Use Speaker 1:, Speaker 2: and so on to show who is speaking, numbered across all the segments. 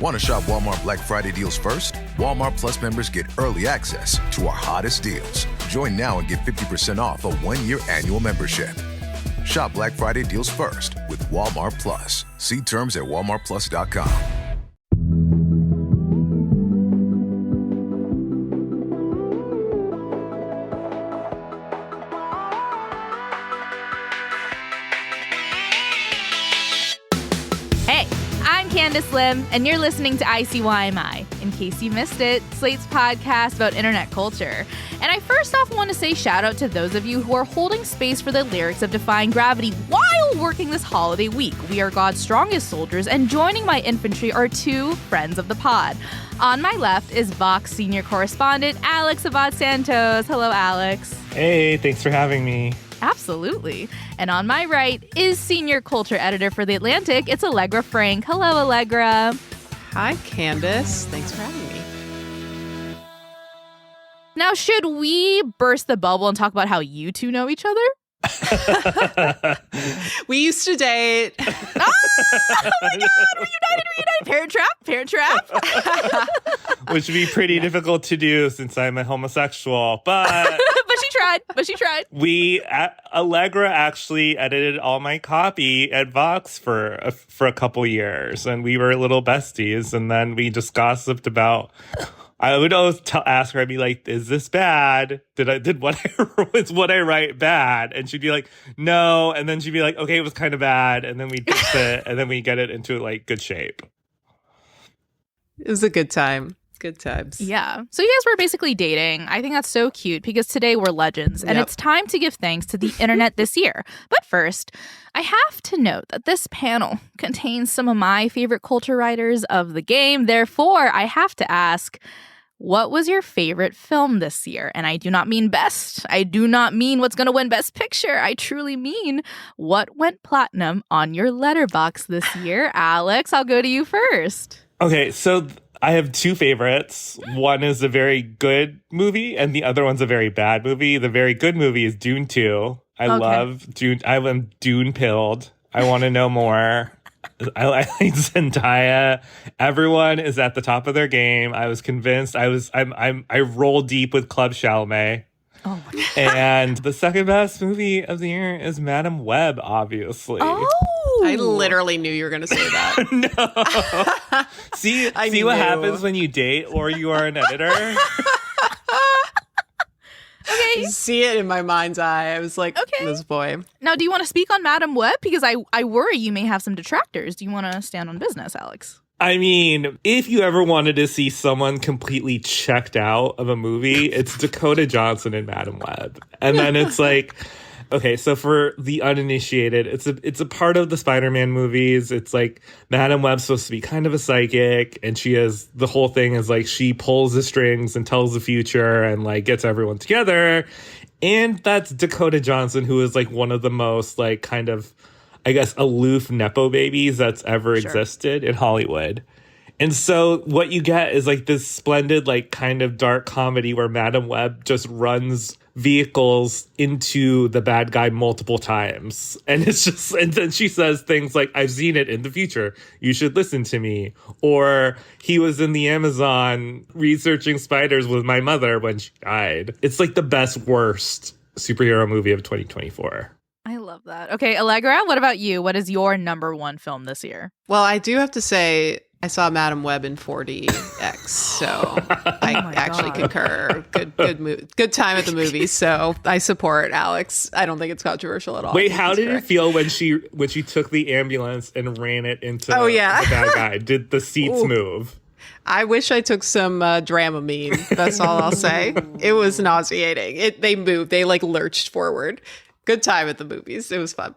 Speaker 1: Want to shop Walmart Black Friday deals first? Walmart Plus members get early access to our hottest deals. Join now and get 50% off a 1-year annual membership. Shop Black Friday deals first with Walmart Plus. See terms at walmartplus.com.
Speaker 2: Hey, I'm Candice Lim, and you're listening to ICYMI. In case you missed it, Slate's podcast about internet culture. And I first off want to say shout out to those of you who are holding space for the lyrics of Defying Gravity while working this holiday week. We are God's strongest soldiers, and joining my infantry are two friends of the pod. On my left is Vox senior correspondent Alex Abad-Santos. Hello, Alex.
Speaker 3: Hey, thanks for having me.
Speaker 2: Absolutely. And on my right is senior culture editor for The Atlantic. It's Allegra Frank. Hello, Allegra.
Speaker 4: Hi, Candice. Thanks for having me.
Speaker 2: Now, should we burst the bubble and talk about how you two know each other?
Speaker 4: We used to date.
Speaker 2: Oh my God! Reunited! Parent trap!
Speaker 3: Which would be pretty difficult to do since I'm a homosexual, but...
Speaker 2: But she tried.
Speaker 3: Allegra actually edited all my copy at Vox for a couple years, and we were little besties, and then we just gossiped about... I would always ask her, I'd be like, is this bad? Was what I write bad? And she'd be like, no. And then she'd be like, okay, it was kind of bad. And then we fix it, and then we get it into like good shape.
Speaker 4: It was a good time. Good times.
Speaker 2: Yeah. So you guys were basically dating. I think that's so cute because today we're legends and It's time to give thanks to the internet this year. But first, I have to note that this panel contains some of my favorite culture writers of the game. Therefore, I have to ask, what was your favorite film this year? And I do not mean best. I do not mean what's going to win Best Picture. I truly mean what went platinum on your letterbox this year. Alex, I'll go to you first.
Speaker 3: Okay, so I have two favorites. One is a very good movie, and the other one's a very bad movie. The very good movie is Dune 2. I love Dune. I am Dune-pilled. I want to know more. I like Zendaya. Everyone is at the top of their game. I was convinced. I roll deep with Club Chalamet.
Speaker 2: Oh my God.
Speaker 3: And the second best movie of the year is Madam Web, obviously.
Speaker 2: Oh,
Speaker 4: I literally knew you were going to say that.
Speaker 3: No. See what happens when you date or you are an editor?
Speaker 2: Okay.
Speaker 4: See it in my mind's eye. I was like, this boy.
Speaker 2: Now, do you want to speak on Madam Web? Because I worry you may have some detractors. Do you want to stand on business, Alex?
Speaker 3: I mean, if you ever wanted to see someone completely checked out of a movie, it's Dakota Johnson in Madam Web. And then it's like, okay, so for the uninitiated, it's a part of the Spider-Man movies. It's like Madam Web's supposed to be kind of a psychic, and the whole thing is like she pulls the strings and tells the future and like gets everyone together. And that's Dakota Johnson, who is like one of the most like kind of, I guess, aloof Nepo babies that's ever existed in Hollywood. And so what you get is like this splendid, like kind of dark comedy where Madam Web just runs vehicles into the bad guy multiple times. And it's just, and then she says things like, I've seen it in the future. You should listen to me. Or he was in the Amazon researching spiders with my mother when she died. It's like the best, worst superhero movie of 2024.
Speaker 2: I love that. Okay, Allegra, what about you? What is your number one film this year?
Speaker 4: Well, I do have to say, I saw Madam Web in 4DX, so I actually concur. Good time at the movies, so I support Alex. I don't think it's controversial at all.
Speaker 3: Wait, how did it feel when she took the ambulance and ran it into the bad guy? Did the seats move?
Speaker 4: I wish I took some Dramamine. That's all I'll say. It was nauseating. They moved. They like lurched forward. Good time at the movies. It was fun.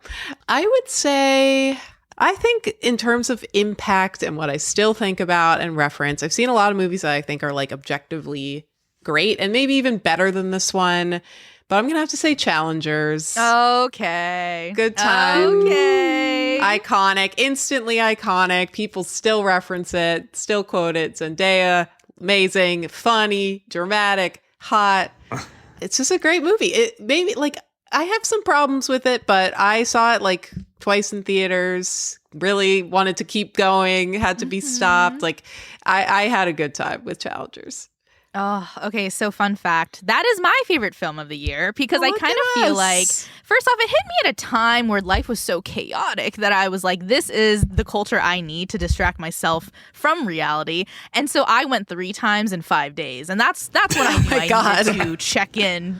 Speaker 4: I would say, I think in terms of impact and what I still think about and reference, I've seen a lot of movies that I think are like objectively great and maybe even better than this one. But I'm going to have to say Challengers.
Speaker 2: Okay.
Speaker 4: Good time.
Speaker 2: Okay.
Speaker 4: Iconic. Instantly iconic. People still reference it, still quote it. Zendaya, amazing, funny, dramatic, hot. It's just a great movie. It maybe like I have some problems with it, but I saw it like twice in theaters. really wanted to keep going, had to be stopped. Like, I had a good time with Challengers.
Speaker 2: Oh, okay. So fun fact. That is my favorite film of the year because I kind of feel like, first off, it hit me at a time where life was so chaotic that I was like, this is the culture I need to distract myself from reality. And so I went 3 times in 5 days. And that's when I knew I needed to check in.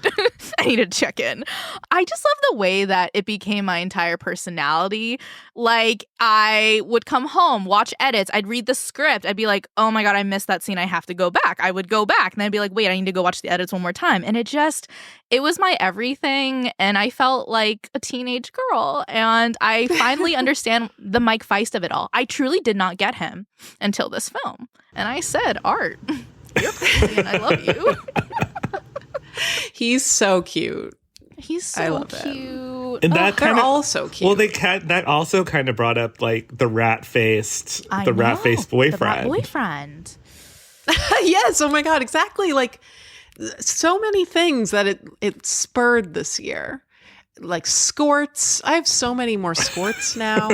Speaker 2: I needed to check in. I just love the way that it became my entire personality. Like, I would come home, watch edits. I'd read the script. I'd be like, oh my God, I missed that scene. I have to go back. I would go back. And I'd be like, wait, I need to go watch the edits one more time. And it was my everything. And I felt like a teenage girl. And I finally understand the Mike Feist of it all. I truly did not get him until this film. And I said, Art, you're crazy and I love you.
Speaker 4: He's so cute.
Speaker 2: He's so
Speaker 4: I love
Speaker 2: cute.
Speaker 4: Him.
Speaker 3: And that
Speaker 4: they're all so cute.
Speaker 3: Well, that also kind of brought up like the rat-faced boyfriend.
Speaker 2: The rat boyfriend.
Speaker 4: Yes. Oh my God. Exactly. Like so many things that it spurred this year. Like skorts. I have so many more skorts now.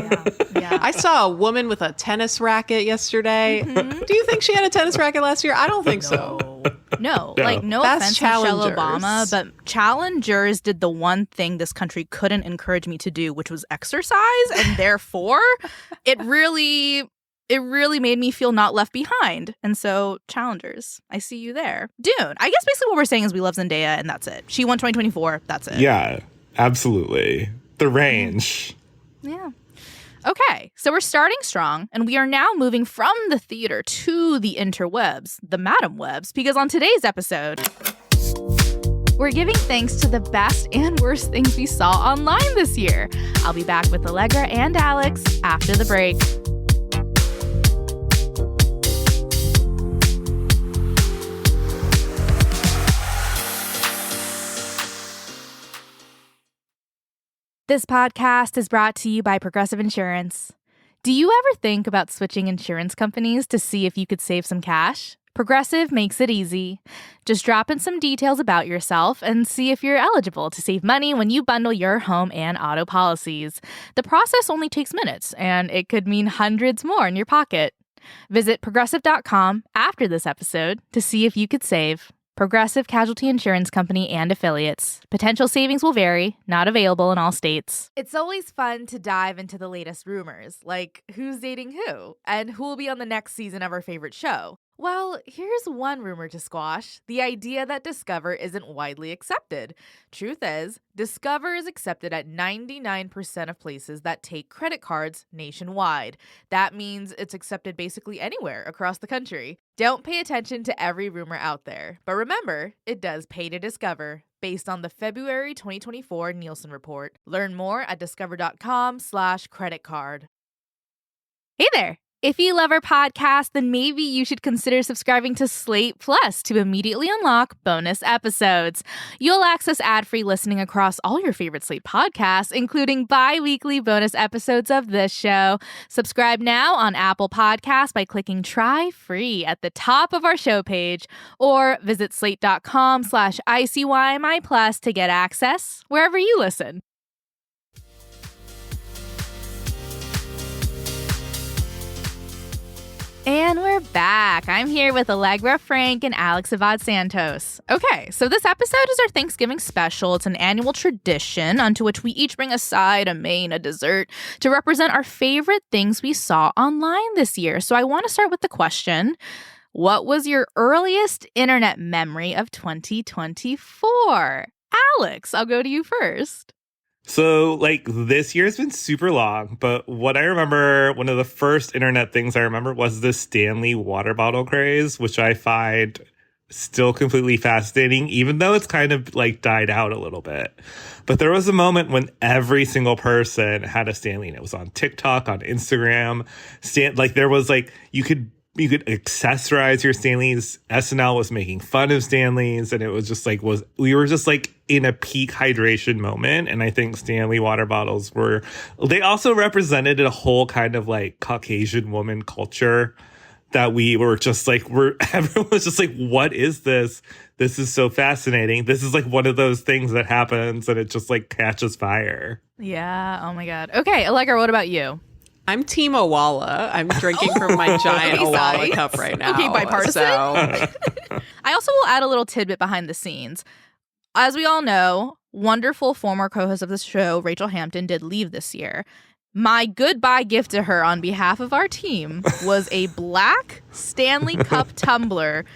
Speaker 2: Yeah.
Speaker 4: I saw a woman with a tennis racket yesterday. Mm-hmm. Do you think she had a tennis racket last year? I don't think so.
Speaker 2: No, like no
Speaker 4: That's
Speaker 2: offense to Michelle Obama, but challengers did the one thing this country couldn't encourage me to do, which was exercise, and therefore it really made me feel not left behind. And so challengers, I see you there. Dune. I guess basically what we're saying is we love Zendaya and that's it. She won 2024. That's it.
Speaker 3: Yeah, absolutely. The range.
Speaker 2: Yeah. Okay, so we're starting strong, and we are now moving from the theater to the interwebs, the Madam Webs, because on today's episode, we're giving thanks to the best and worst things we saw online this year. I'll be back with Allegra and Alex after the break. This podcast is brought to you by Progressive Insurance. Do you ever think about switching insurance companies to see if you could save some cash? Progressive makes it easy. Just drop in some details about yourself and see if you're eligible to save money when you bundle your home and auto policies. The process only takes minutes, and it could mean hundreds more in your pocket. Visit Progressive.com after this episode to see if you could save. Progressive Casualty Insurance Company and Affiliates. Potential savings will vary, not available in all states. It's always fun to dive into the latest rumors, like who's dating who, and who will be on the next season of our favorite show. Well, here's one rumor to squash, the idea that Discover isn't widely accepted. Truth is, Discover is accepted at 99% of places that take credit cards nationwide. That means it's accepted basically anywhere across the country. Don't pay attention to every rumor out there, but remember, it does pay to discover, based on the February 2024 Nielsen report. Learn more at discover.com/creditcard. Hey there! If you love our podcast, then maybe you should consider subscribing to Slate Plus to immediately unlock bonus episodes. You'll access ad-free listening across all your favorite Slate podcasts, including bi-weekly bonus episodes of this show. Subscribe now on Apple Podcasts by clicking Try Free at the top of our show page, or visit slate.com/ICYMI Plus to get access wherever you listen. And we're back. I'm here with Allegra Frank and Alex Avad-Santos. Okay, so this episode is our Thanksgiving special. It's an annual tradition unto which we each bring a side, a main, a dessert to represent our favorite things we saw online this year. So I want to start with the question, what was your earliest internet memory of 2024? Alex, I'll go to you first.
Speaker 3: So, like, this year's been super long, but what I remember, one of the first internet things I remember was the Stanley water bottle craze, which I find still completely fascinating, even though it's kind of, like, died out a little bit. But there was a moment when every single person had a Stanley, and it was on TikTok, on Instagram. There was, like, you could accessorize your Stanleys. SNL was making fun of Stanleys, and it was just like, we were just like in a peak hydration moment. And I think Stanley water bottles they also represented a whole kind of like Caucasian woman culture that we were just like, everyone was just like, what is this? This is so fascinating. This is like one of those things that happens and it just like catches fire.
Speaker 2: Yeah. Oh my God. Okay. Allegra, what about you?
Speaker 4: I'm Team Owala. I'm drinking from my giant Owala cup right now.
Speaker 2: Okay, bipartisan.
Speaker 4: So.
Speaker 2: I also will add a little tidbit behind the scenes. As we all know, wonderful former co-host of the show, Rachel Hampton, did leave this year. My goodbye gift to her on behalf of our team was a black Stanley Cup tumbler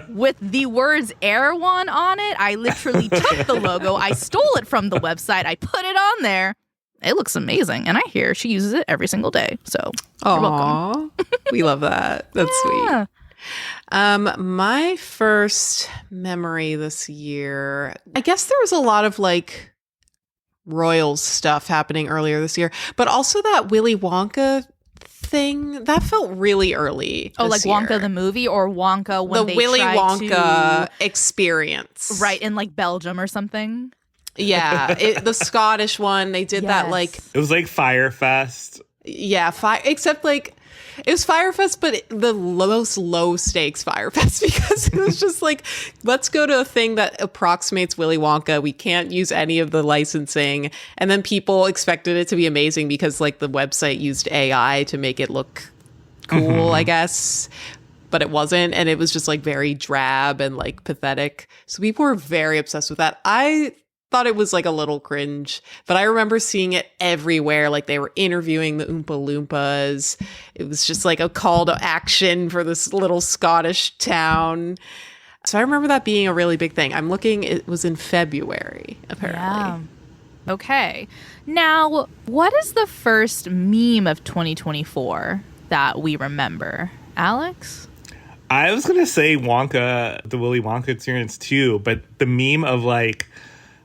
Speaker 2: with the words Erewhon on it. I literally took the logo. I stole it from the website. I put it on there. It looks amazing. And I hear she uses it every single day. So you're welcome.
Speaker 4: We love that. That's sweet. My first memory this year, I guess there was a lot of like Royals stuff happening earlier this year, but also that Willy Wonka thing that felt really early.
Speaker 2: Oh, like
Speaker 4: year.
Speaker 2: Wonka the movie or Wonka when
Speaker 4: the
Speaker 2: they
Speaker 4: Willy
Speaker 2: tried
Speaker 4: Wonka
Speaker 2: to,
Speaker 4: experience,
Speaker 2: right, in like Belgium or something.
Speaker 4: Yeah, the Scottish one. They did that like
Speaker 3: it was like Firefest.
Speaker 4: Yeah, except like it was Firefest, but the most low stakes Firefest because it was just like, let's go to a thing that approximates Willy Wonka. We can't use any of the licensing. And then people expected it to be amazing because like the website used AI to make it look cool, I guess. But it wasn't. And it was just like very drab and like pathetic. So people were very obsessed with that. I thought it was like a little cringe, but I remember seeing it everywhere. Like they were interviewing the Oompa Loompas. It was just like a call to action for this little Scottish town. So I remember that being a really big thing. I'm looking, it was in February, apparently.
Speaker 2: Yeah. Okay. Now, what is the first meme of 2024 that we remember? Alex?
Speaker 3: I was going to say Wonka, the Willy Wonka experience too, but the meme of like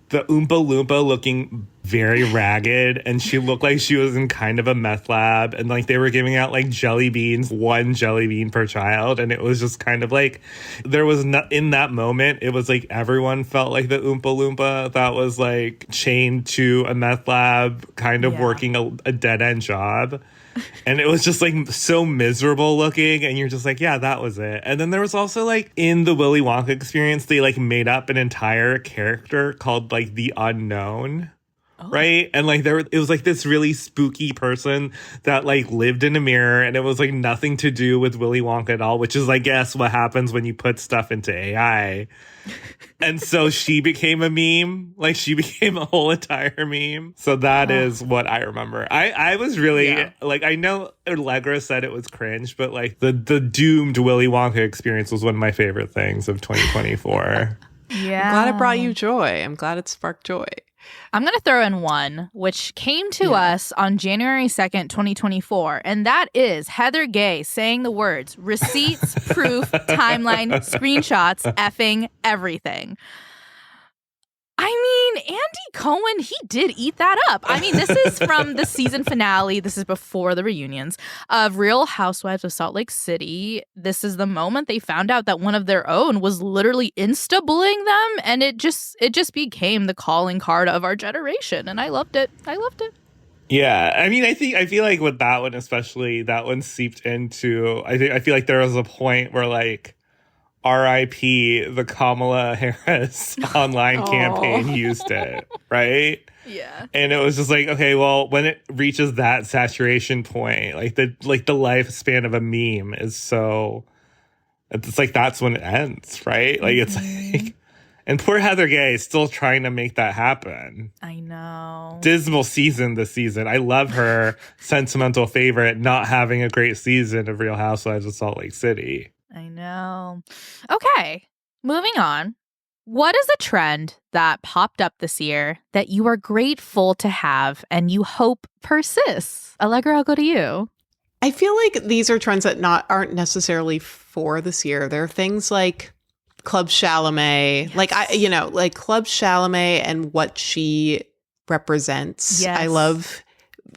Speaker 3: the Oompa Loompa looking very ragged, and she looked like she was in kind of a meth lab, and like they were giving out like jelly beans, 1 jelly bean per child, and it was just kind of like there was not in that moment. It was like everyone felt like the Oompa Loompa that was like chained to a meth lab, kind of working a dead end job. And it was just like so miserable looking, and you're just like, yeah, that was it. And then there was also like in the Willy Wonka experience, they like made up an entire character called like the Unknown. Right. And like it was like this really spooky person that like lived in a mirror, and it was like nothing to do with Willy Wonka at all, which is, I guess, what happens when you put stuff into AI. And so she became a meme, like she became a whole entire meme. So that is what I remember. I was really like, I know Allegra said it was cringe, but like the doomed Willy Wonka experience was one of my favorite things of 2024.
Speaker 2: Yeah.
Speaker 4: I'm glad it brought you joy. I'm glad it sparked joy.
Speaker 2: I'm going to throw in one, which came to us on January 2nd, 2024, and that is Heather Gay saying the words, receipts, proof, timeline, screenshots, effing everything. I mean, Andy Cohen, he did eat that up. I mean, this is from the season finale. This is before the reunions of Real Housewives of Salt Lake City. This is the moment they found out that one of their own was literally insta-bullying them. And it just became the calling card of our generation. And I loved it.
Speaker 3: Yeah, I mean, I feel like with that one, especially, that one seeped into, I feel like there was a point where like, R.I.P. the Kamala Harris online campaign used it, right?
Speaker 2: Yeah.
Speaker 3: And it was just like, okay, well, when it reaches that saturation point, like the lifespan of a meme is so, it's like that's when it ends, right? Like it's like, and poor Heather Gay is still trying to make that happen.
Speaker 2: I know.
Speaker 3: Dismal season this season. I love her sentimental favorite not having a great season of Real Housewives of Salt Lake City.
Speaker 2: I know. Okay, moving on. What is a trend that popped up this year that you are grateful to have and you hope persists? Allegra, I'll go to you.
Speaker 4: I feel like these are trends that aren't necessarily for this year. There are things like Club Chalamet, like Club Chalamet and what she represents.
Speaker 2: Yes.
Speaker 4: I love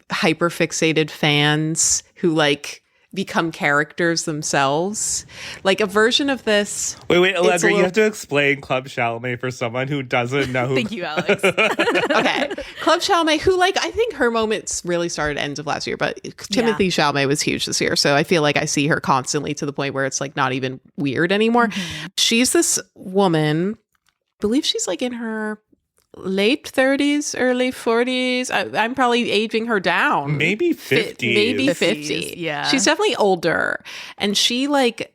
Speaker 4: hyperfixated fans who like become characters themselves. Like a version of this.
Speaker 3: Wait, Allegra, you have to explain Club Chalamet for someone who doesn't know who.
Speaker 2: Thank you, Alex.
Speaker 4: Okay. Club Chalamet, who like, I think her moments really started end of last year, but Timothée Chalamet was huge this year. So I feel like I see her constantly to the point where it's like not even weird anymore. She's this woman, I believe she's like in her late 30s, early 40s. I'm probably aging her down.
Speaker 3: Maybe 50.
Speaker 4: Maybe 50.
Speaker 2: Yeah.
Speaker 4: She's definitely older. And she like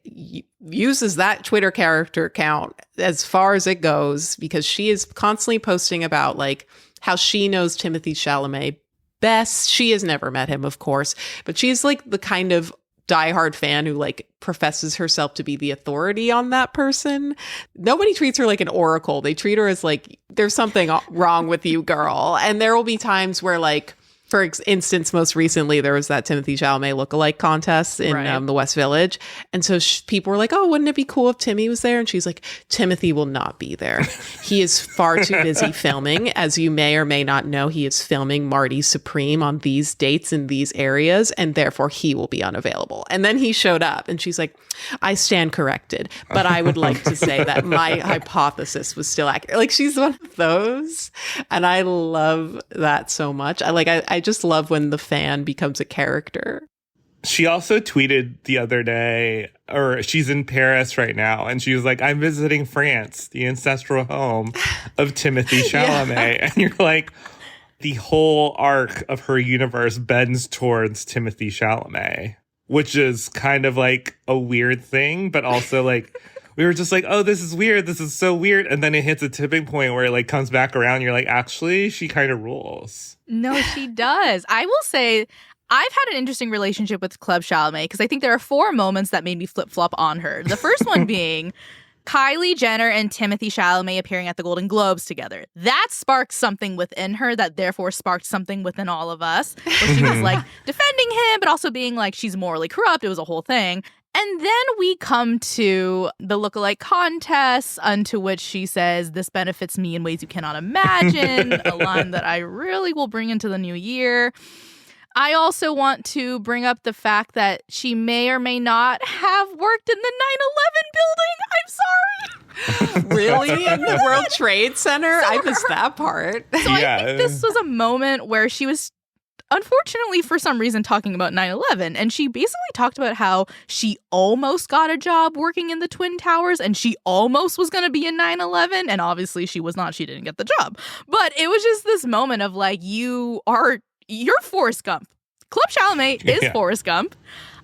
Speaker 4: uses that Twitter character account as far as it goes because she is constantly posting about like how she knows Timothée Chalamet best. She has never met him, of course, but she's like the kind of diehard fan who like professes herself to be the authority on that person. Nobody treats her like an oracle. They treat her as like, there's something wrong with you, girl. And there will be times where like, for instance, most recently, there was that Timothée Chalamet lookalike contest in the West Village. And so people were like, oh, wouldn't it be cool if Timmy was there? And she's like, Timothy will not be there. He is far too busy filming. As you may or may not know, he is filming Marty Supreme on these dates in these areas, and therefore he will be unavailable. And then he showed up, and she's like, I stand corrected, but I would like to say that my hypothesis was still accurate. Like, she's one of those. And I love that so much. I just love when the fan becomes a character.
Speaker 3: She also tweeted the other day, or she's in Paris right now, and she was like, I'm visiting France, the ancestral home of Timothée Chalamet. And you're like, the whole arc of her universe bends towards Timothée Chalamet, which is kind of like a weird thing, but also like, we were just like, oh, this is weird. This is so weird. And then it hits a tipping point where it like comes back around. You're like, actually, she kind of rules.
Speaker 2: No, she does. I will say I've had an interesting relationship with Club Chalamet because I think there are 4 moments that made me flip-flop on her. The first one being Kylie Jenner and Timothée Chalamet appearing at the Golden Globes together. That sparked something within her that therefore sparked something within all of us. Where she was like defending him, but also being like she's morally corrupt. It was a whole thing. And then we come to the lookalike contest, unto which she says, this benefits me in ways you cannot imagine, a line that I really will bring into the new year. I also want to bring up the fact that she may or may not have worked in the 9/11 building. I'm sorry.
Speaker 4: Really? In the World Trade Center?
Speaker 2: So
Speaker 4: I missed that part.
Speaker 2: So I think this was a moment where she was unfortunately, for some reason, talking about 9/11. And she basically talked about how she almost got a job working in the Twin Towers and she almost was going to be in 9/11. And obviously she was not. She didn't get the job. But it was just this moment of like, you're Forrest Gump. Club Chalamet is Forrest Gump.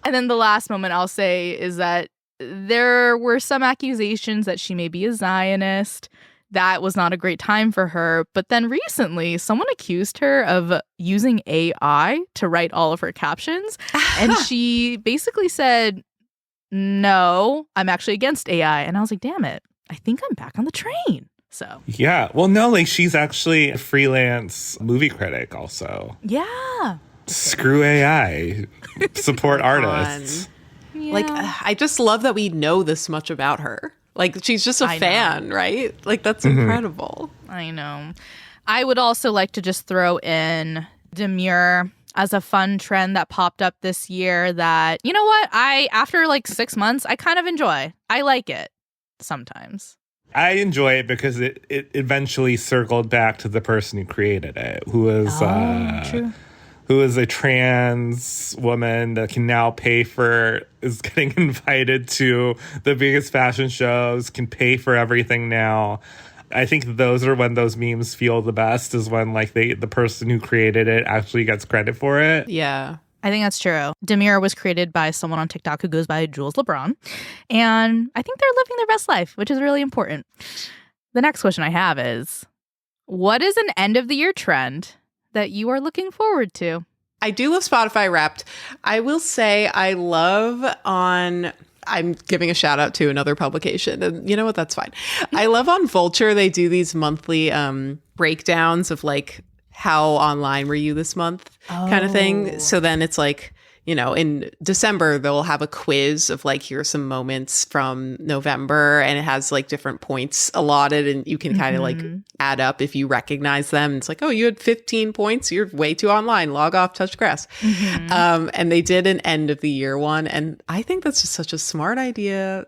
Speaker 2: And then the last moment I'll say is that there were some accusations that she may be a Zionist. That was not a great time for her. But then recently, someone accused her of using AI to write all of her captions. And she basically said, no, I'm actually against AI. And I was like, damn it, I think I'm back on the train. So,
Speaker 3: yeah. Well, no, like she's actually a freelance movie critic also.
Speaker 2: Yeah.
Speaker 3: Screw AI. Support artists.
Speaker 2: Yeah.
Speaker 4: Like, I just love that we know this much about her. Like, she's just a fan, right? Like, that's incredible.
Speaker 2: I know. I would also like to just throw in Demure as a fun trend that popped up this year that, you know what? After like 6 months, I kind of enjoy. I like it sometimes.
Speaker 3: I enjoy it because it eventually circled back to the person who created it, who was
Speaker 2: true.
Speaker 3: Who is a trans woman that can now is getting invited to the biggest fashion shows, can pay for everything now. I think those are when those memes feel the best, is when like the person who created it actually gets credit for it.
Speaker 4: Yeah.
Speaker 2: I think that's true. Demure was created by someone on TikTok who goes by Jules LeBron. And I think they're living their best life, which is really important. The next question I have is, what is an end of the year trend that you are looking forward to?
Speaker 4: I do love Spotify Wrapped. I will say I'm giving a shout out to another publication. And you know what? That's fine. I love on Vulture. They do these monthly breakdowns of like, how online were you this month kind of thing. So then it's like, you know, in December, they'll have a quiz of like, here's some moments from November, and it has like different points allotted, and you can kind of like add up if you recognize them. It's like, oh, you had 15 points. You're way too online. Log off, touch grass. And they did an end of the year one. And I think that's just such a smart idea.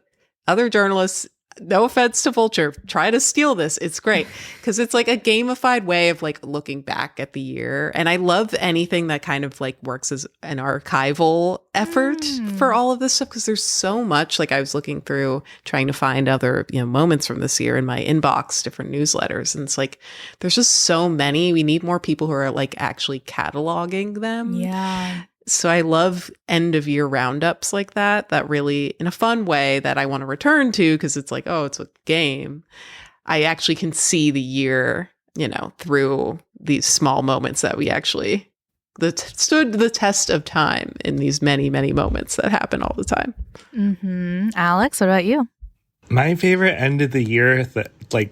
Speaker 4: Other journalists No offense to Vulture. Try to steal this. It's great because it's like a gamified way of like looking back at the year. And I love anything that kind of like works as an archival effort for all of this stuff because there's so much. Like I was looking through trying to find other, moments from this year in my inbox, different newsletters. And it's like, there's just so many. We need more people who are like actually cataloging them.
Speaker 2: Yeah.
Speaker 4: So I love end of year roundups like that really in a fun way that I want to return to because it's like, oh, it's a game. I actually can see the year, through these small moments that we actually stood the test of time in these many, many moments that happen all the time.
Speaker 2: Mm-hmm. Alex, what about you?
Speaker 3: My favorite end of the year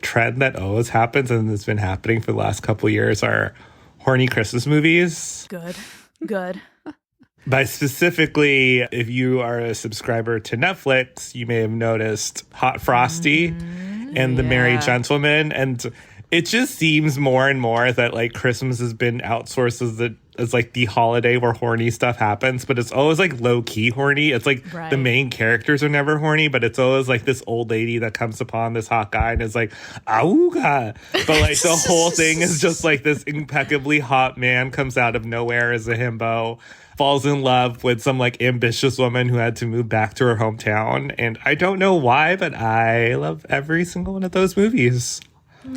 Speaker 3: trend that always happens and has been happening for the last couple of years are horny Christmas movies.
Speaker 2: Good.
Speaker 3: By specifically, if you are a subscriber to Netflix, you may have noticed Hot Frosty and The Merry Gentleman. And it just seems more and more that like Christmas has been outsourced as like the holiday where horny stuff happens, but it's always like low key horny. It's like the main characters are never horny, but it's always like this old lady that comes upon this hot guy and is like, auga. But like the whole thing is just like this impeccably hot man comes out of nowhere as a himbo, falls in love with some like ambitious woman who had to move back to her hometown. And I don't know why, but I love every single one of those movies.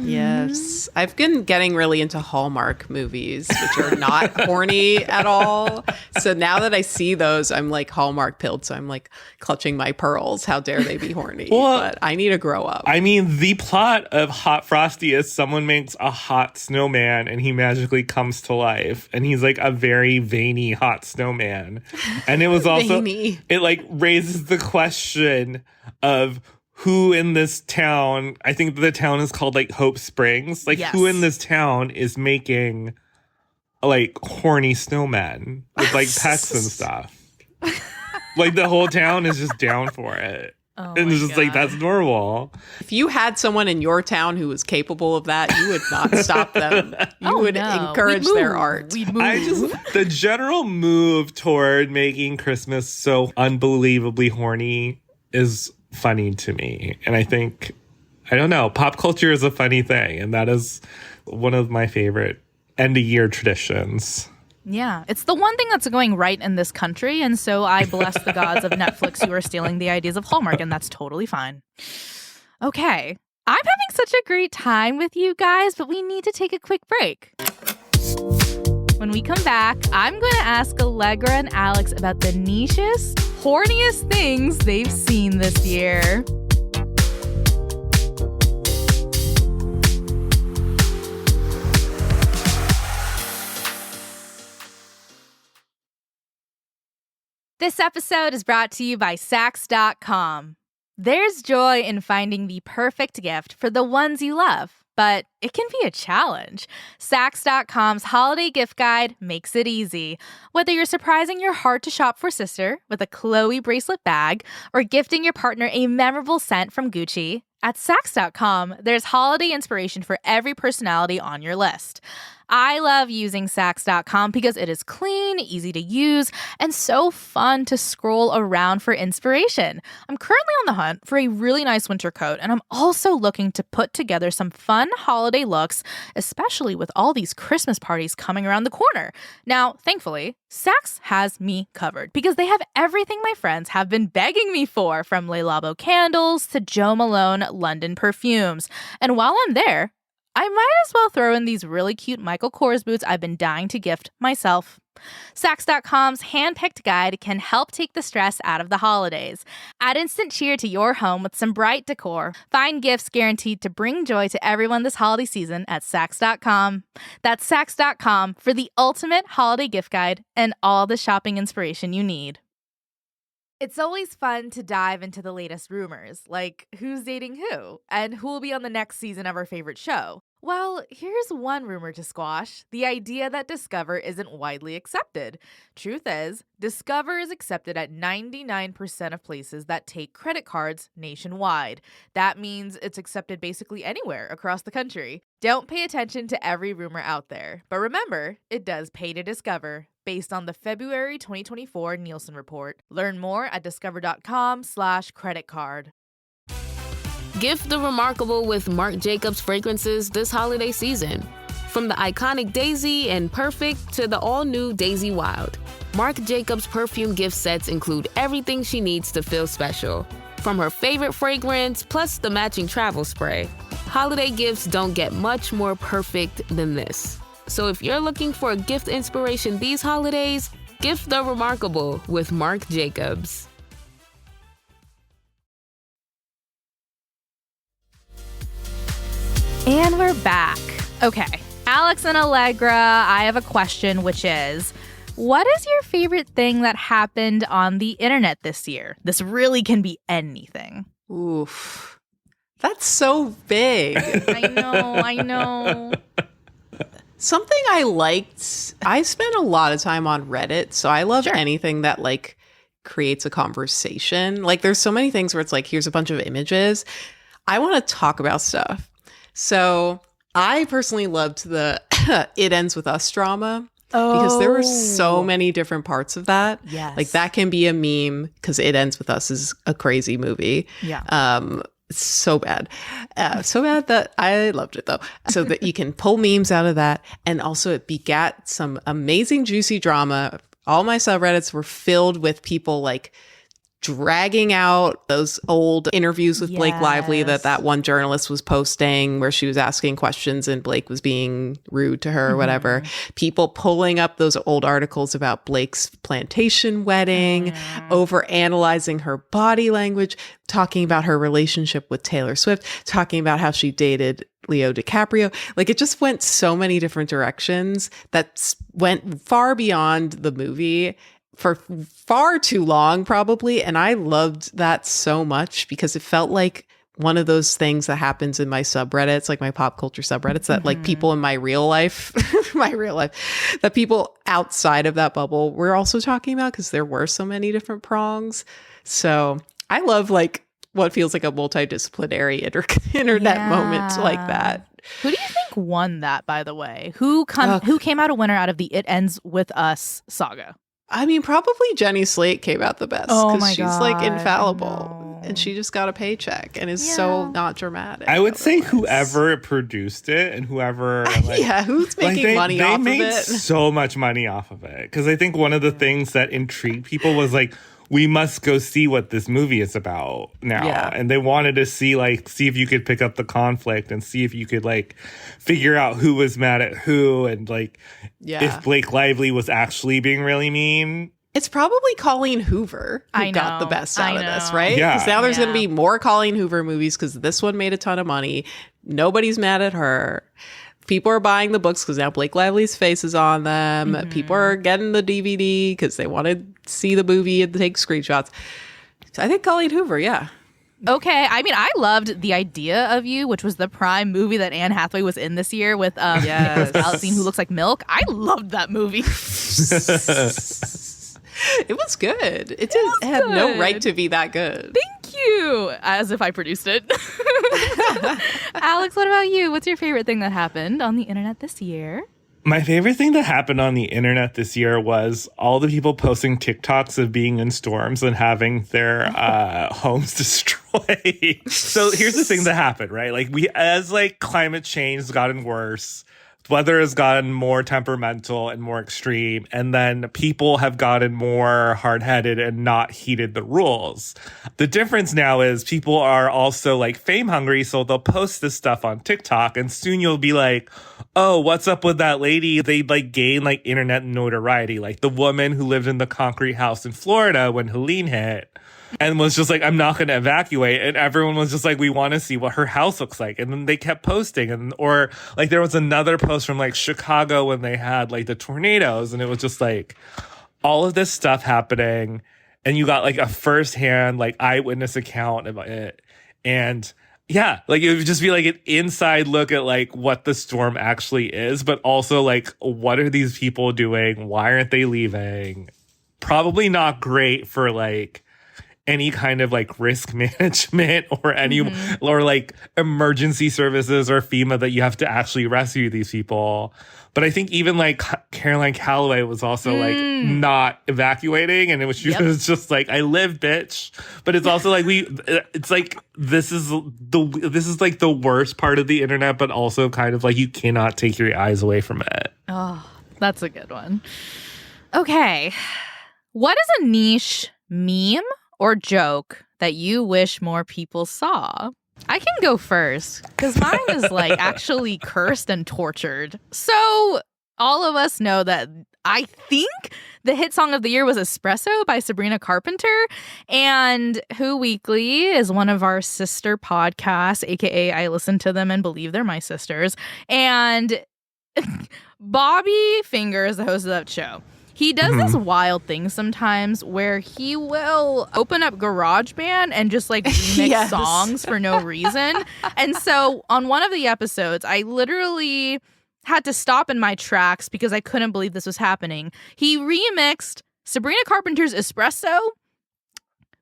Speaker 4: Yes. I've been getting really into Hallmark movies, which are not horny at all. So now that I see those, I'm like Hallmark pilled. So I'm like clutching my pearls. How dare they be horny?
Speaker 3: Well,
Speaker 4: but I need to grow up.
Speaker 3: I mean, the plot of Hot Frosty is someone makes a hot snowman and he magically comes to life. And he's like a very veiny hot snowman. And it was also, it like raises the question of who in this town, I think the town is called like Hope Springs, like who in this town is making like horny snowmen with like pets and stuff. Like the whole town is just down for it.
Speaker 2: Oh
Speaker 3: and it's just like, that's normal.
Speaker 4: If you had someone in your town who was capable of that, you would not stop them. You would encourage their art.
Speaker 3: The general move toward making Christmas so unbelievably horny is funny to me. And I think, I don't know, pop culture is a funny thing. And that is one of my favorite end of year traditions.
Speaker 2: Yeah, it's the one thing that's going right in this country. And so I bless the gods of Netflix who are stealing the ideas of Hallmark. And that's totally fine. Okay, I'm having such a great time with you guys, but we need to take a quick break. When we come back, I'm going to ask Allegra and Alex about the nichest, horniest things they've seen this year. This episode is brought to you by Saks.com. There's joy in finding the perfect gift for the ones you love, but it can be a challenge. Saks.com's holiday gift guide makes it easy. Whether you're surprising your hard-to-shop for sister with a Chloe bracelet bag or gifting your partner a memorable scent from Gucci, at Saks.com, there's holiday inspiration for every personality on your list. I love using Saks.com because it is clean, easy to use, and so fun to scroll around for inspiration. I'm currently on the hunt for a really nice winter coat, and I'm also looking to put together some fun holiday looks, especially with all these Christmas parties coming around the corner. Now, thankfully, Saks has me covered because they have everything my friends have been begging me for, from Le Labo candles to Jo Malone London perfumes. And while I'm there, I might as well throw in these really cute Michael Kors boots I've been dying to gift myself. Saks.com's hand-picked guide can help take the stress out of the holidays. Add instant cheer to your home with some bright decor. Find gifts guaranteed to bring joy to everyone this holiday season at Saks.com. That's Saks.com for the ultimate holiday gift guide and all the shopping inspiration you need. It's always fun to dive into the latest rumors, like who's dating who and who will be on the next season of our favorite show. Well, here's one rumor to squash: the idea that Discover isn't widely accepted. Truth is, Discover is accepted at 99% of places that take credit cards nationwide. That means it's accepted basically anywhere across the country. Don't pay attention to every rumor out there, but remember, it does pay to discover, based on the February 2024 Nielsen report. Learn more at discover.com/credit card.
Speaker 5: Gift the remarkable with Marc Jacobs fragrances this holiday season. From the iconic Daisy and Perfect to the all-new Daisy Wild, Marc Jacobs perfume gift sets include everything she needs to feel special. From her favorite fragrance, plus the matching travel spray. Holiday gifts don't get much more perfect than this. So if you're looking for a gift inspiration these holidays, gift the remarkable with Marc Jacobs.
Speaker 2: And we're back. Okay, Alex and Allegra, I have a question, which is, what is your favorite thing that happened on the internet this year? This really can be anything.
Speaker 4: Oof. That's so big.
Speaker 2: I know.
Speaker 4: Something I liked, I spent a lot of time on Reddit, so I love anything that like creates a conversation. Like there's so many things where it's like, here's a bunch of images. I want to talk about stuff. So I personally loved the It Ends With Us drama. Because there were so many different parts of that.
Speaker 2: Yes.
Speaker 4: Like that can be a meme because It Ends With Us is a crazy movie.
Speaker 2: Yeah.
Speaker 4: It's so bad. So bad that I loved it though. So that you can pull memes out of that. And also it begat some amazing juicy drama. All my subreddits were filled with people like dragging out those old interviews with Blake Lively that one journalist was posting where she was asking questions and Blake was being rude to her or whatever. People pulling up those old articles about Blake's plantation wedding, over analyzing her body language, talking about her relationship with Taylor Swift, talking about how she dated Leo DiCaprio. Like it just went so many different directions that went far beyond the movie for far too long, probably. And I loved that so much because it felt like one of those things that happens in my subreddits, like my pop culture subreddits, that like people in my real life, that people outside of that bubble were also talking about because there were so many different prongs. So I love like what feels like a multidisciplinary internet moment like that.
Speaker 2: Who do you think won that, by the way? Who came out a winner out of the It Ends With Us saga?
Speaker 4: I mean, probably Jenny Slate came out the best because she's like infallible
Speaker 2: I
Speaker 4: and she just got a paycheck and is so not dramatic.
Speaker 3: I would say whoever produced it and whoever
Speaker 4: who's making money off of it.
Speaker 3: They made so much money off of it because I think one of the things that intrigued people was like, we must go see what this movie is about now. Yeah. And they wanted to see if you could pick up the conflict and see if you could like figure out who was mad at who and like if Blake Lively was actually being really mean.
Speaker 4: It's probably Colleen Hoover who got the best out of this, right?
Speaker 3: Yeah.
Speaker 4: Because now there's going to be more Colleen Hoover movies because this one made a ton of money. Nobody's mad at her. People are buying the books because now Blake Lively's face is on them. People are getting the DVD because they want to see the movie and take screenshots. So I think Colleen Hoover, yeah.
Speaker 2: Okay. I mean, I loved The Idea of You, which was the prime movie that Anne Hathaway was in this year with Nicholas Palazine, who looks like milk. I loved that movie.
Speaker 4: It was good. It had no right to be that good.
Speaker 2: Thank you. As if I produced it. Alex, what about you? What's your favorite thing that happened on the internet this year?
Speaker 3: My favorite thing that happened on the internet this year was all the people posting TikToks of being in storms and having their homes destroyed. So here's the thing that happened, right? Like as climate change has gotten worse, weather has gotten more temperamental and more extreme, and then people have gotten more hard-headed and not heeded the rules. The difference now is people are also fame hungry, so they'll post this stuff on TikTok, and soon you'll be like, oh, what's up with that lady? They gain internet notoriety, like the woman who lived in the concrete house in Florida when Helene hit. And was just I'm not going to evacuate. And everyone was just we want to see what her house looks like. And then they kept posting. Or there was another post from Chicago when they had the tornadoes. And it was just all of this stuff happening. And you got a firsthand eyewitness account about it. And yeah, it would just be an inside look at what the storm actually is. But also what are these people doing? Why aren't they leaving? Probably not great for any kind of like risk management or any or like emergency services or FEMA that you have to actually rescue these people. But I think even like Caroline Calloway was also like not evacuating, and it was, she was just like, I live, bitch. But it's also like it's like this is like the worst part of the internet, but also kind of like you cannot take your eyes away from it.
Speaker 2: Oh, that's a good one. Okay. What is a niche meme or joke that you wish more people saw? I can go first because mine is like actually cursed and tortured. So all of us know that I think the hit song of the year was Espresso by Sabrina Carpenter. And Who Weekly is one of our sister podcasts, aka I listen to them and believe they're my sisters. And Bobby Finger is the host of that show. He does this wild thing sometimes where he will open up GarageBand and just like remix songs for no reason. And so on one of the episodes, I literally had to stop in my tracks because I couldn't believe this was happening. He remixed Sabrina Carpenter's Espresso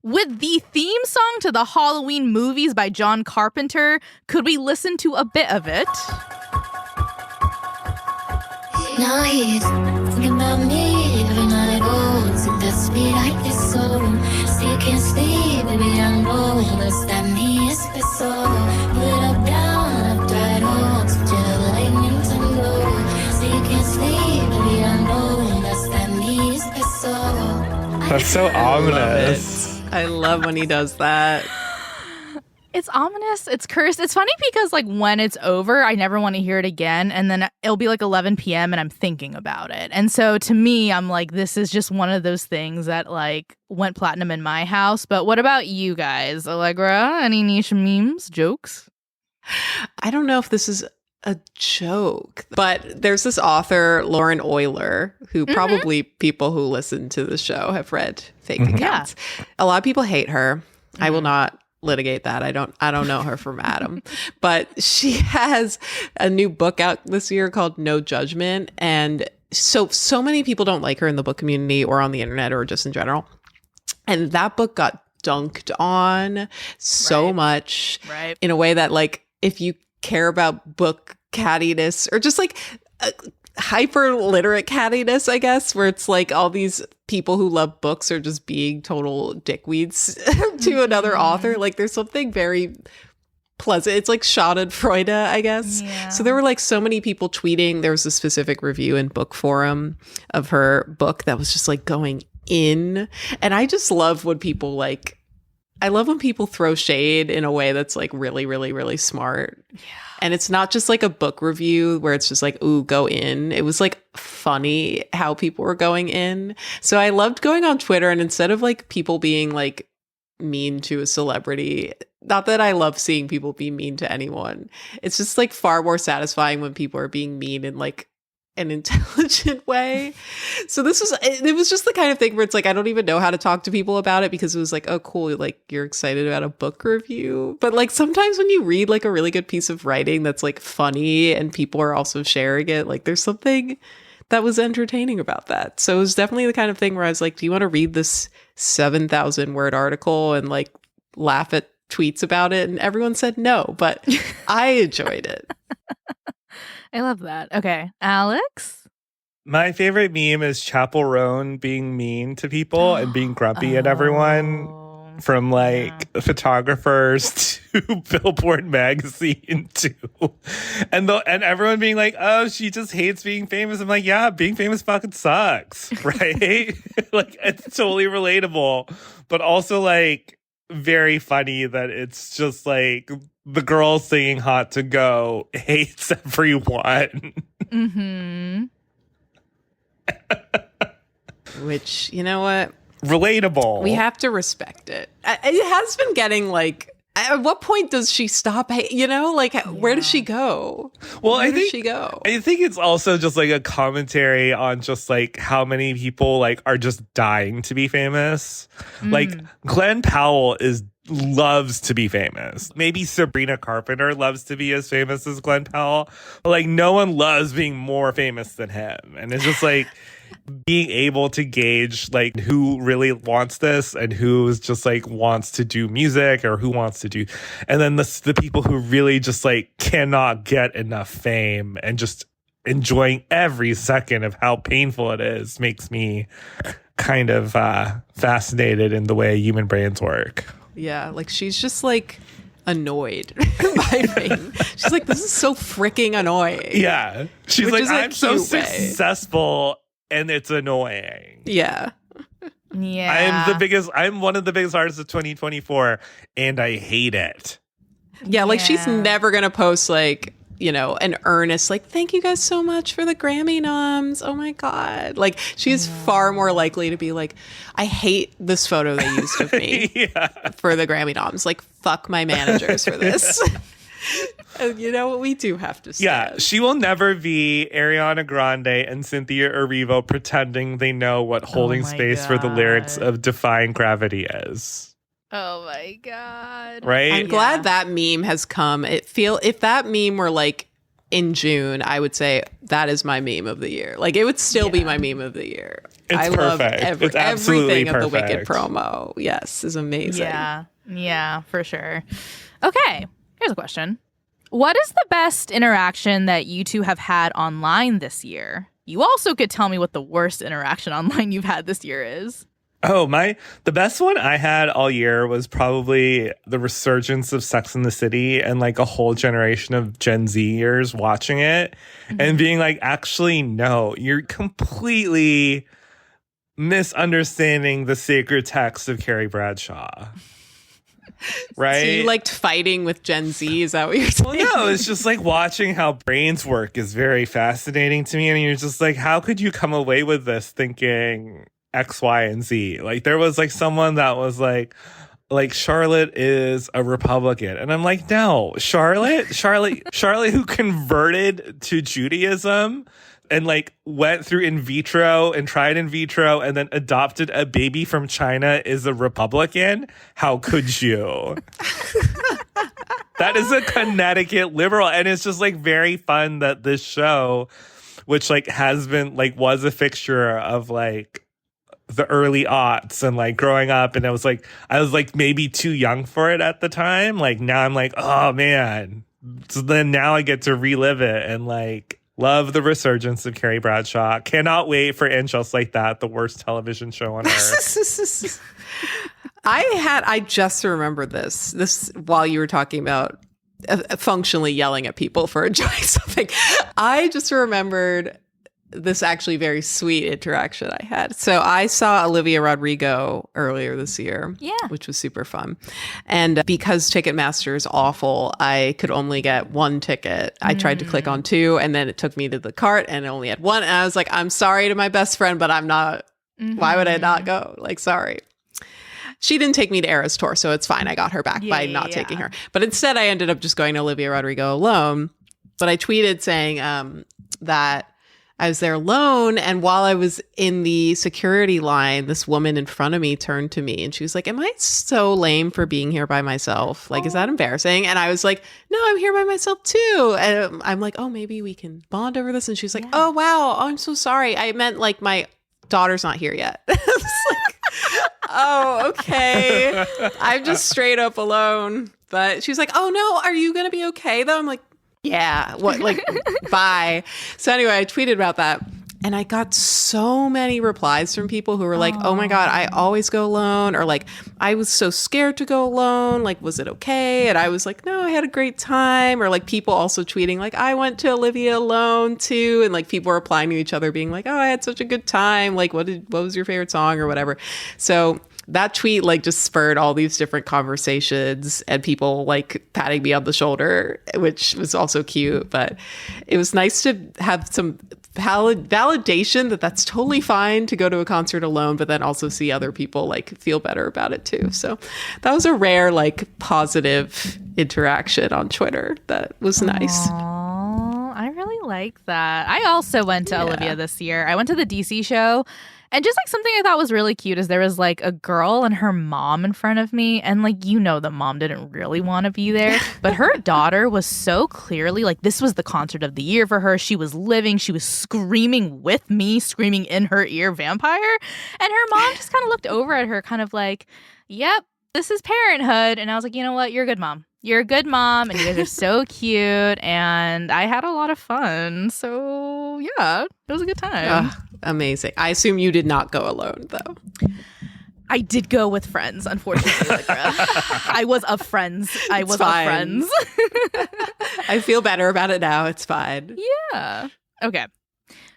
Speaker 2: with the theme song to the Halloween movies by John Carpenter. Could we listen to a bit of it?
Speaker 6: Now he's thinking about me every night. Oh, it's at that speed I get so still can't sleep, baby. I know that's that me espresso. Put it up, down, left, right, on, switch it up like Nintendo. Still can't sleep, baby. I know that's that me espresso.
Speaker 3: That's so ominous.
Speaker 4: I love when he does that.
Speaker 2: It's ominous. It's cursed. It's funny because like when it's over, I never want to hear it again. And then it'll be like 11 p.m. and I'm thinking about it. And so to me, I'm like, this is just one of those things that like went platinum in my house. But what about you guys? Allegra, any niche memes, jokes?
Speaker 4: I don't know if this is a joke, but there's this author, Lauren Euler, who probably people who listen to the show have read fake accounts. Yeah. A lot of people hate her. I will not litigate that. I don't know her from Adam, but she has a new book out this year called No Judgment. And so many people don't like her in the book community or on the internet or just in general. And that book got dunked on so much in a way that like, if you care about book cattiness or just like hyper literate cattiness, I guess, where it's like all these people who love books are just being total dickweeds to another author. Like there's something very pleasant. It's like schadenfreude, I guess. Yeah. So there were like so many people tweeting. There was a specific review in Book Forum of her book that was just like going in. And I just love when people like, I love when people throw shade in a way that's like really, really, really smart. Yeah. And it's not just like a book review where it's just like, ooh, go in. It was like funny how people were going in. So I loved going on Twitter, and instead of like people being like mean to a celebrity, not that I love seeing people be mean to anyone. It's just like far more satisfying when people are being mean in like an intelligent way. So it was just the kind of thing where it's like, I don't even know how to talk to people about it because it was like, oh, cool. Like you're excited about a book review. But like sometimes when you read like a really good piece of writing that's like funny and people are also sharing it, like there's something that was entertaining about that. So it was definitely the kind of thing where I was like, do you want to read this 7,000 word article and like laugh at tweets about it? And everyone said no, but I enjoyed it.
Speaker 2: I love that. Okay. Alex?
Speaker 3: My favorite meme is Chappell Roan being mean to people and being grumpy at everyone, from like photographers to Billboard magazine to and everyone being like, oh, she just hates being famous. I'm like, yeah, being famous fucking sucks, right? Like it's totally relatable, but also like very funny that it's just like the girl singing Hot to Go hates everyone. Mm-hmm.
Speaker 4: Which, you know what?
Speaker 3: Relatable.
Speaker 4: We have to respect it. It has been getting like, at what point does she stop? You know, like where does she go?
Speaker 3: Well,
Speaker 4: where does she go?
Speaker 3: I think it's also just like a commentary on just like how many people like are just dying to be famous. Like Glenn Powell is loves to be famous. Maybe Sabrina Carpenter loves to be as famous as Glenn Powell, but like no one loves being more famous than him. And it's just like being able to gauge like who really wants this and who's just like wants to do music or who wants to do, and then the people who really just like cannot get enough fame and just enjoying every second of how painful it is makes me kind of fascinated in the way human brains work.
Speaker 4: Yeah, like she's just like annoyed by fame. She's like, this is so freaking annoying.
Speaker 3: Yeah. She's
Speaker 4: Which
Speaker 3: like,
Speaker 4: is a
Speaker 3: I'm so
Speaker 4: cute way.
Speaker 3: successful and it's annoying.
Speaker 4: Yeah.
Speaker 2: Yeah.
Speaker 3: I'm one of the biggest artists of 2024 and I hate it.
Speaker 4: Yeah, like she's
Speaker 2: Yeah.
Speaker 4: never going to post like, you know, an earnest, like, thank you guys so much for the Grammy noms. Oh my God. Like, she's far more likely to be like, I hate this photo they used of me for the Grammy noms. Like, fuck my managers for this. And you know what? We do have to say.
Speaker 3: Yeah, she will never be Ariana Grande and Cynthia Erivo pretending they know what holding
Speaker 2: my
Speaker 3: space for the lyrics
Speaker 2: God.
Speaker 3: of Defying Gravity is.
Speaker 2: Oh my God.
Speaker 3: Right?
Speaker 4: I'm glad that meme has come. If that meme were like in June, I would say that is my meme of the year. Like it would still be my meme of the year.
Speaker 3: It's
Speaker 4: I love
Speaker 3: perfect. It's absolutely
Speaker 4: everything of the Wicked
Speaker 3: perfect.
Speaker 4: promo. Yes, is amazing.
Speaker 2: Yeah, for sure. Okay, here's a question. What is the best interaction that you two have had online this year? You also could tell me what the worst interaction online you've had this year is.
Speaker 3: Oh, the best one I had all year was probably the resurgence of Sex and the City and like a whole generation of Gen Zers watching it and being like, actually, no, you're completely misunderstanding the sacred text of Carrie Bradshaw. Right?
Speaker 4: So you liked fighting with Gen Z? Is that what you're saying?
Speaker 3: Well, no, it's just like watching how brains work is very fascinating to me. And you're just like, how could you come away with this thinking X, Y, and Z? Like there was like someone that was like Charlotte is a Republican. And I'm like, no, Charlotte who converted to Judaism and like went through in vitro and tried in vitro and then adopted a baby from China is a Republican? How could you? That is a Connecticut liberal. And it's just like very fun that this show, which like has been like was a fixture of like the early aughts and like growing up, and I was like maybe too young for it at the time. Like now I'm like, oh man. So then now I get to relive it and like love the resurgence of Carrie Bradshaw. Cannot wait for And Just Like That, the worst television show on earth.
Speaker 4: I just remembered this while you were talking about functionally yelling at people for enjoying something. I just remembered this actually very sweet interaction I had. So I saw Olivia Rodrigo earlier this year, which was super fun. And because Ticketmaster is awful, I could only get one ticket. I tried to click on two, and then it took me to the cart and it only had one. And I was like, I'm sorry to my best friend, but I'm not. Why would I not go? Like, sorry. She didn't take me to Eras Tour, so it's fine. I got her back by not taking her. But instead, I ended up just going to Olivia Rodrigo alone. But I tweeted saying that I was there alone, and while I was in the security line, this woman in front of me turned to me and she was like, am I so lame for being here by myself? Like, is that embarrassing? And I was like, no, I'm here by myself too. And I'm like, oh, maybe we can bond over this. And she's like, oh, wow. Oh, I'm so sorry. I meant like my daughter's not here yet. I was like, oh, okay. I'm just straight up alone. But she's like, oh no, are you going to be okay though? I'm like, yeah, what, like, bye. So anyway, I tweeted about that. And I got so many replies from people who were like, oh my God, I always go alone. Or like, I was so scared to go alone. Like, was it okay? And I was like, no, I had a great time. Or like people also tweeting like, I went to Olivia alone too. And like people replying to each other being like, oh, I had such a good time. Like, what was your favorite song or whatever? So that tweet like just spurred all these different conversations and people like patting me on the shoulder, which was also cute. But it was nice to have some validation that that's totally fine to go to a concert alone, but then also see other people like feel better about it too. So that was a rare like positive interaction on Twitter that was nice.
Speaker 2: I really like that. I also went to Olivia this year. I went to the DC show. And just like something I thought was really cute is there was like a girl and her mom in front of me. And like, the mom didn't really want to be there. But her daughter was so clearly like, this was the concert of the year for her. She was living. She was screaming with me, screaming in her ear, vampire. And her mom just kind of looked over at her kind of like, yep, this is parenthood. And I was like, you know what? You're a good mom. You're a good mom, and you guys are so cute, and I had a lot of fun. So, yeah, it was a good time.
Speaker 4: Amazing. I assume you did not go alone, though.
Speaker 2: I did go with friends, unfortunately. I was of friends. I was of friends.
Speaker 4: I feel better about it now. It's fine.
Speaker 2: Yeah. Okay.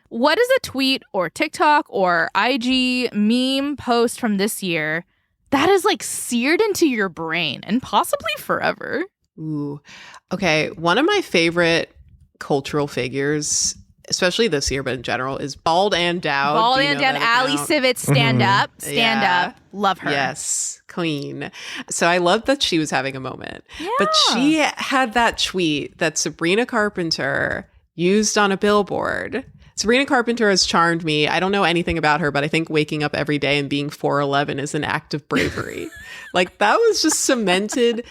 Speaker 2: What is a tweet or TikTok or IG meme post from this year that is like seared into your brain and possibly forever?
Speaker 4: Ooh. Okay. One of my favorite cultural figures, especially this year, but in general, is Bald and Dowd.
Speaker 2: Bald and Dowd, Ali Sivit, stand up. Up. Love her.
Speaker 4: Yes. Queen. So I love that she was having a moment.
Speaker 2: Yeah.
Speaker 4: But she had that tweet that Sabrina Carpenter used on a billboard. Sabrina Carpenter has charmed me. I don't know anything about her, but I think waking up every day and being 4'11" is an act of bravery. Like, that was just cemented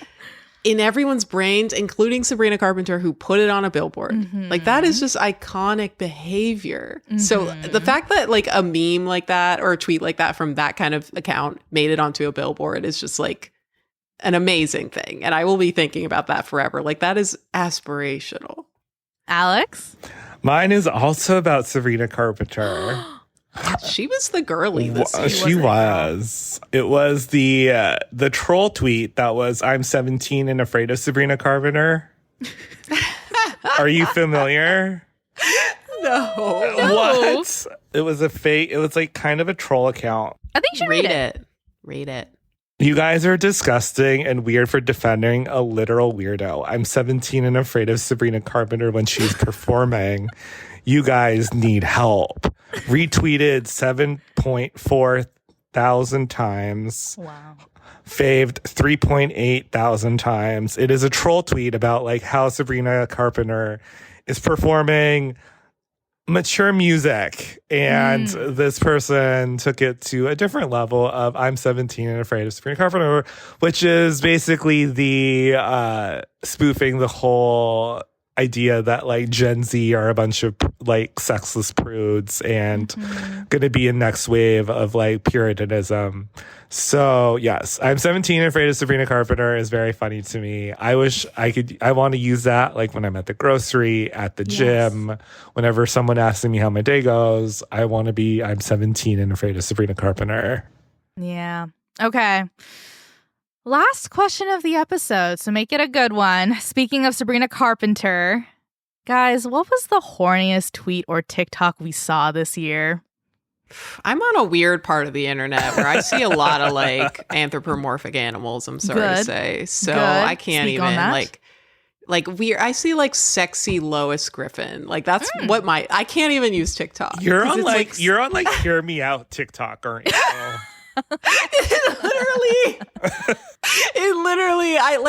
Speaker 4: in everyone's brains, including Sabrina Carpenter, who put it on a billboard.
Speaker 2: Mm-hmm.
Speaker 4: Like, that is just iconic behavior. Mm-hmm. So the fact that like a meme like that or a tweet like that from that kind of account made it onto a billboard is just like an amazing thing. And I will be thinking about that forever. Like, that is aspirational.
Speaker 2: Alex?
Speaker 3: Mine is also about Sabrina Carpenter.
Speaker 4: She was the girly this year.
Speaker 3: She was. It was the troll tweet that was, "I'm 17 and afraid of Sabrina Carpenter." Are you familiar?
Speaker 4: No.
Speaker 3: What? It was a fake. It was like kind of a troll account.
Speaker 2: I think you should read it.
Speaker 4: Read it.
Speaker 3: You guys are disgusting and weird for defending a literal weirdo. I'm 17 and afraid of Sabrina Carpenter when she's performing. You guys need help. Retweeted 7.4 thousand times.
Speaker 2: Wow.
Speaker 3: Faved 3.8 thousand times. It is a troll tweet about like how Sabrina Carpenter is performing mature music, and this person took it to a different level of "I'm 17 and afraid of Sabrina Carpenter," which is basically the spoofing the whole idea that like Gen Z are a bunch of like sexless prudes and gonna be a next wave of like Puritanism. So yes, "I'm 17 and afraid of Sabrina Carpenter" is very funny to me. I wish I want to use that like when I'm at the grocery, at the gym, whenever someone asks me how my day goes, I want to be "I'm 17 and afraid of Sabrina Carpenter."
Speaker 2: Yeah. Okay. Last question of the episode, so make it a good one. Speaking of Sabrina Carpenter, guys, what was the horniest tweet or TikTok we saw this year?
Speaker 4: I'm on a weird part of the internet where I see a lot of like anthropomorphic animals, I'm sorry to say. So I can't
Speaker 2: Speak
Speaker 4: even like weird. I see like sexy Lois Griffin. Like that's what I can't even use TikTok.
Speaker 3: You're on like Hear Me Out TikTok, aren't you?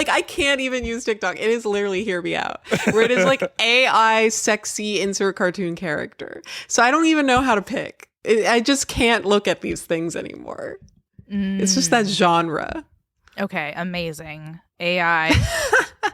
Speaker 4: I can't even use TikTok. It is literally Hear Me Out, where it is like AI sexy insert cartoon character. So I don't even know how to pick. I just can't look at these things anymore. It's just that genre.
Speaker 2: Okay, amazing. AI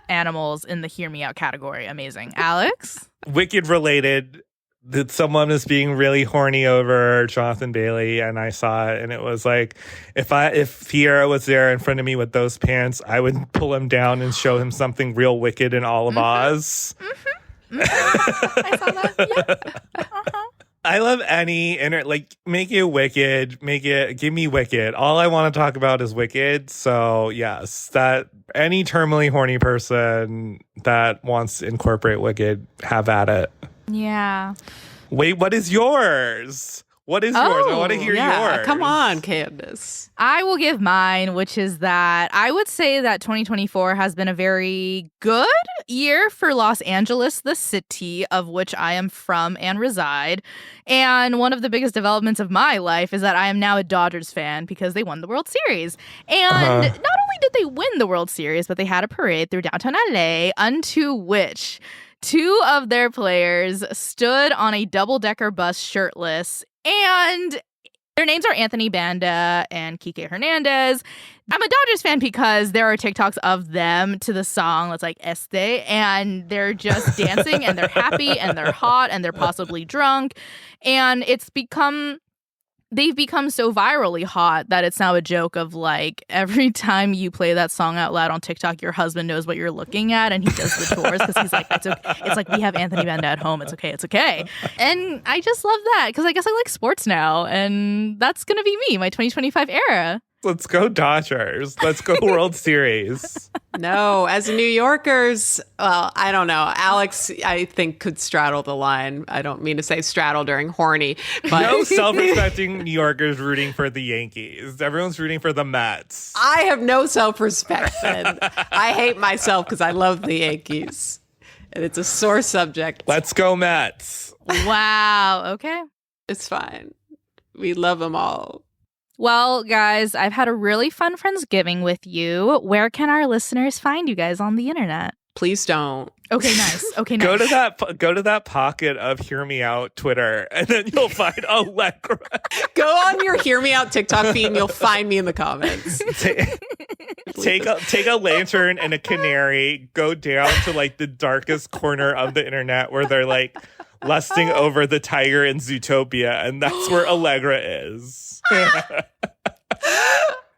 Speaker 2: animals in the Hear Me Out category. Amazing. Alex?
Speaker 3: Wicked related. That someone is being really horny over Jonathan Bailey, and I saw it, and it was like, if Fiera was there in front of me with those pants, I would pull him down and show him something real wicked in all of Oz.
Speaker 2: I saw that. Yeah.
Speaker 3: I love any make it wicked, give me wicked. All I want to talk about is wicked. So yes, that any terminally horny person that wants to incorporate wicked, have at it.
Speaker 2: Yeah.
Speaker 3: Wait, what is yours? What is yours? I want to hear yours.
Speaker 4: Come on, Candice.
Speaker 2: I will give mine, which is that I would say that 2024 has been a very good year for Los Angeles, the city of which I am from and reside. And one of the biggest developments of my life is that I am now a Dodgers fan because they won the World Series. And not only did they win the World Series, but they had a parade through downtown LA, unto which 2 of their players stood on a double-decker bus shirtless. And Their names are Anthony Banda and Kike Hernandez. I'm a Dodgers fan because there are TikToks of them to the song that's like Este, and they're just dancing and they're happy and they're hot and they're possibly drunk. And they've become so virally hot that it's now a joke of like every time you play that song out loud on TikTok, your husband knows what you're looking at and he does the chores because he's like, it's okay. It's like, we have Anthony Banda at home. It's okay. It's okay. And I just love that because I guess I like sports now. And that's going to be me, my 2025 era.
Speaker 3: Let's go Dodgers. Let's go World Series.
Speaker 4: No, as New Yorkers, well, I don't know. Alex, I think, could straddle the line. I don't mean to say straddle during horny, but
Speaker 3: No self-respecting New Yorkers rooting for the Yankees. Everyone's rooting for the Mets.
Speaker 4: I have no self-respect. And I hate myself because I love the Yankees. And it's a sore subject.
Speaker 3: Let's go Mets.
Speaker 2: Wow. Okay.
Speaker 4: It's fine. We love them all.
Speaker 2: Well, guys, I've had a really fun Friendsgiving with you. Where can our listeners find you guys on the internet?
Speaker 4: Please don't.
Speaker 2: Okay, nice. Okay, nice.
Speaker 3: Go to that pocket of Hear Me Out Twitter, and then you'll find Allegra.
Speaker 4: Go on your Hear Me Out TikTok feed and you'll find me in the comments.
Speaker 3: Take a lantern and a canary, go down to like the darkest corner of the internet where they're like lusting over the tiger in Zootopia, and that's where Allegra is.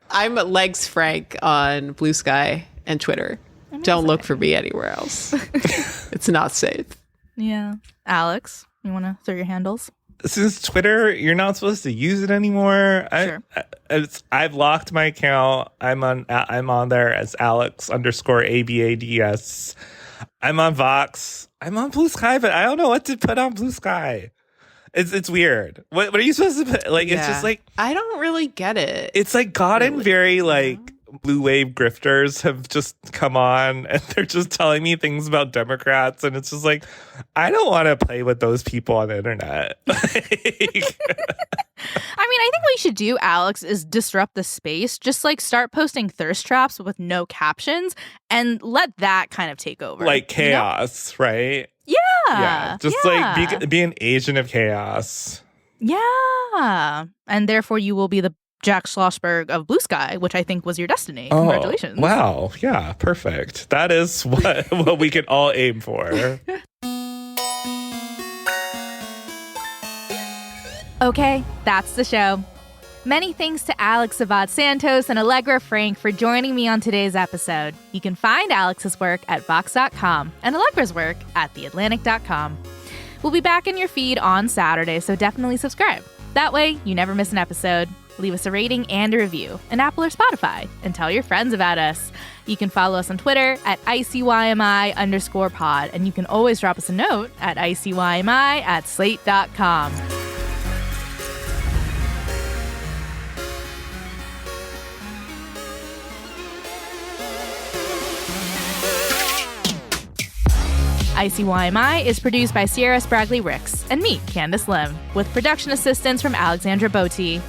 Speaker 4: I'm Legs Frank on Blue Sky and Twitter. Don't look for me anywhere else. It's not safe.
Speaker 2: Yeah. Alex, you want to throw your handles?
Speaker 3: Since Twitter, you're not supposed to use it anymore.
Speaker 2: Sure.
Speaker 3: I've locked my account. I'm on there as Alex_ABADS. I'm on Vox. I'm on Blue Sky, but I don't know what to put on Blue Sky. It's weird. What are you supposed to put? Like, it's just like,
Speaker 4: I don't really get it.
Speaker 3: it's like gotten very like blue wave grifters have just come on and they're just telling me things about Democrats, and it's just like, I don't want to play with those people on the internet.
Speaker 2: I mean, I think what you should do, Alex, is disrupt the space. Just like start posting thirst traps with no captions and let that kind of take over.
Speaker 3: Like chaos, right?
Speaker 2: Yeah.
Speaker 3: Just like be an agent of chaos.
Speaker 2: Yeah. And therefore you will be the Jack Schlossberg of Blue Sky, which I think was your destiny. Congratulations.
Speaker 3: Oh, wow. Yeah, perfect. That is what we can all aim for.
Speaker 2: Okay, that's the show. Many thanks to Alex Abad-Santos and Allegra Frank for joining me on today's episode. You can find Alex's work at Vox.com and Allegra's work at TheAtlantic.com. We'll be back in your feed on Saturday, so definitely subscribe. That way, you never miss an episode. Leave us a rating and a review in Apple or Spotify, and tell your friends about us. You can follow us on Twitter at ICYMI_pod, and you can always drop us a note at ICYMI@slate.com. ICYMI is produced by Se'era Spragley Ricks and me, Candice Lim, with production assistance from Alexandra Botti.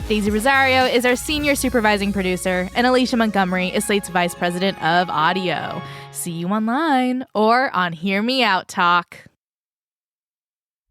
Speaker 2: Daisy Rosario is our senior supervising producer, and Alicia Montgomery is Slate's vice president of audio. See you online or on Hear Me Out Talk.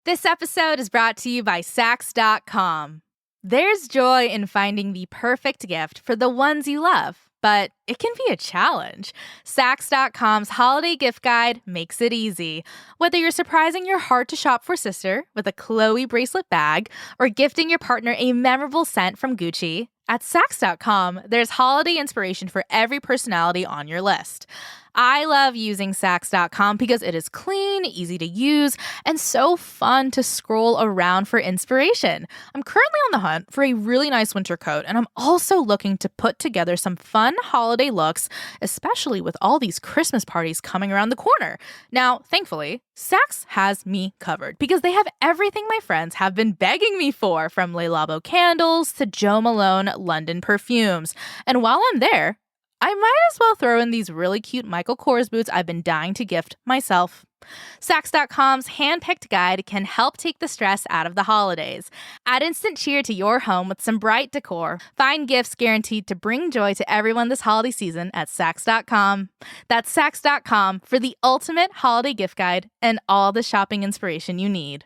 Speaker 2: This episode is brought to you by Sax.com. There's joy in finding the perfect gift for the ones you love, but it can be a challenge. Sax.com's holiday gift guide makes it easy. Whether you're surprising your heart-to-shop for sister with a Chloe bracelet bag or gifting your partner a memorable scent from Gucci, at Sax.com, there's holiday inspiration for every personality on your list. I love using Sax.com because it is clean, easy to use, and so fun to scroll around for inspiration. I'm currently on the hunt for a really nice winter coat, and I'm also looking to put together some fun holiday looks, especially with all these Christmas parties coming around the corner. Now, thankfully, Sax has me covered because they have everything my friends have been begging me for, from Le Labo candles to Jo Malone London perfumes. And while I'm there, I might as well throw in these really cute Michael Kors boots I've been dying to gift myself. Sax.com's hand-picked guide can help take the stress out of the holidays. Add instant cheer to your home with some bright decor. Find gifts guaranteed to bring joy to everyone this holiday season at Sax.com. That's Sax.com for the ultimate holiday gift guide and all the shopping inspiration you need.